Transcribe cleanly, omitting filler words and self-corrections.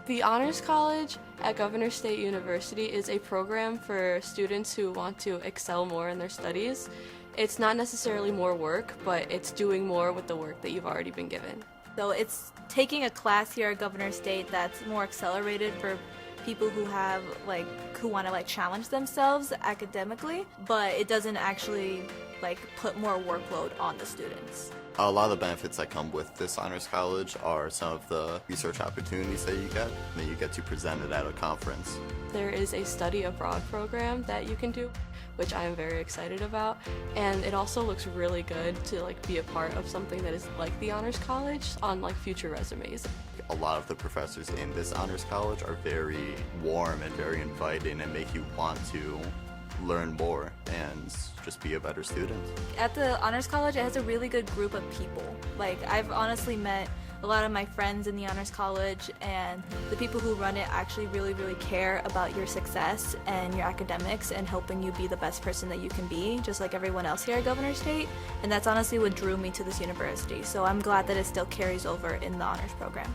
The Honors College at GovState University is a program for students who want to excel more in their studies. It's not necessarily more work, but it's doing more with the work that you've already been given. So it's taking a class here at GovState that's more accelerated for people who have who want to challenge themselves academically, but it doesn't actually put more workload on the students. A lot of the benefits that come with this honors college are some of the research opportunities that you get to present it at a conference. There is a study abroad program that you can do, which I am very excited about, and it also looks really good to be a part of something that is like the honors college on future resumes. A lot of the professors in this honors college are very warm and very inviting and make you want to learn more and just be a better student. At the honors college, it has a really good group of people. I've honestly met a lot of my friends in the honors college, and the people who run it actually really care about your success and your academics and helping you be the best person that you can be, just like everyone else here at GovState. And that's honestly what drew me to this university, so I'm glad that it still carries over in the honors program.